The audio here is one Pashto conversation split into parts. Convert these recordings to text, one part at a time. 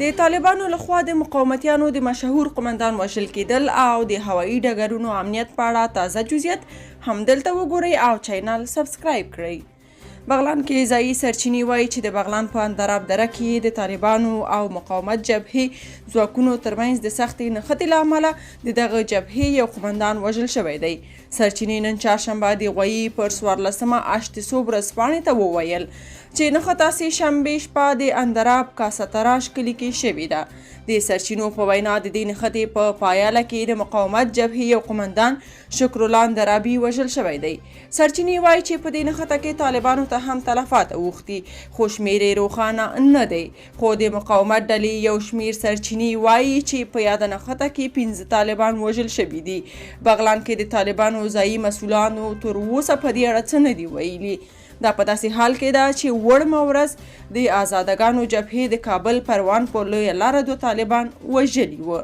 د طالبانو لخوا د مقاومتیانو د مشهور قمندان وژل کېدل او د هوایي ډګرونو امنیت په اړه تازه جزئیات همدلته وګورئ او چینل سبسکرایب کړئ. بغلان کې ځایي سرچینې وایي چې د بغلان په اندراب دره کې د طالبانو او مقاومت جبهې ځواکونو ترمنځ د سختې نښتې له امله د دغه جبهې یو قمندان وژل شوی دی. سرچینې نن چهارشنبه د غویي پر 14مه اشتسوب ورځپاڼې ته وویل چې نښته سې شنبې شپه د اندراب کاساتراش کلي کې شوې ده. د سرچینو په وینا د دې نښتې په پایله کې د مقاومت جبهې یو قمندان شکرالله اندرابي وژل شوی دی. سرچینې وایي چې په دې نښته کې طالبانو ته هم تلفات اوښتي، خو شمیر یې روښانه نه دی. خو د مقاومت ډلې یو شمیر سرچینې وایي چې په یاده نښته کې 15 طالبان وژل شوي دي. بغلان کې د طالبانو ځایي مسؤلانو تر اوسه په دې اړه څه نه دي ویلي. دا په داسې حال کې ده چې وړمه ورځ د آزادګانو جبهې د کابل پروان په لویه لاره 2 طالبان وژلي وو.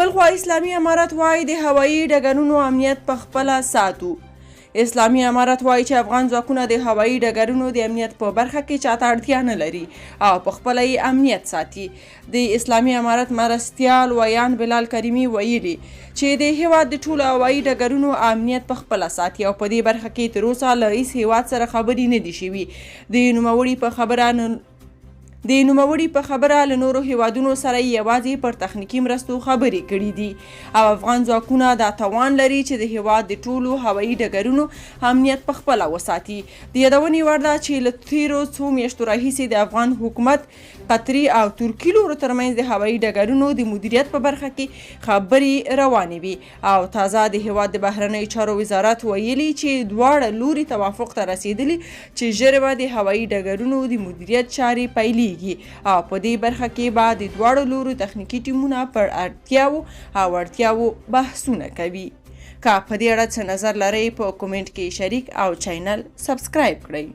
بلخوا اسلامي امارت وایي د هوایي ډګرونو امنیت په خپله ساتو. اسلامي امارت وایي چې افغان ځواکونه د هوایي ډګرونو د امنیت په برخه کې چاته اړتیا نه لري او په خپله یې امنیت ساتي. د اسلامي امارت مرستیال ویان بلال کریمي ویلي چې د هیواد د ټولو هوایي ډګرونو امنیت په خپله ساتي او په دې برخه کې تر اوسه له هیڅ هیواد سره خبرې نه دي شوي. د نوموړي په خبره له نورو هیوادونو سره یوازې پر تخنیکي مرستو خبرې کړي دي او افغان ځواکونه دا توان لري چې د هیواد د ټولو هوایي ډګرونو امنیت په خپله وساتي. د یادونې وړ ده چې له تیرو څو میاشتو راهیسې د افغان حکومت قطري او ترکي لورو ترمنځ د هوایي ډګرونو د مدیریت په برخه کې خبرې روانې وي او تازه د هیواد د بهرنیو چارو وزارت ویلي چې دواړه لوري توافق ته رسیدلي چې ژر به د هوایي ډګرونو د مدیریت چارې پیلېږي او په دې برخه کې به د دواړو لورو تخنیکي ټیمونه پر اړتیاو بحثونه کوي. که په دې اړه څه نظر لرئ په کومنټ کې شریک او چینل سبسکرایب کړئ.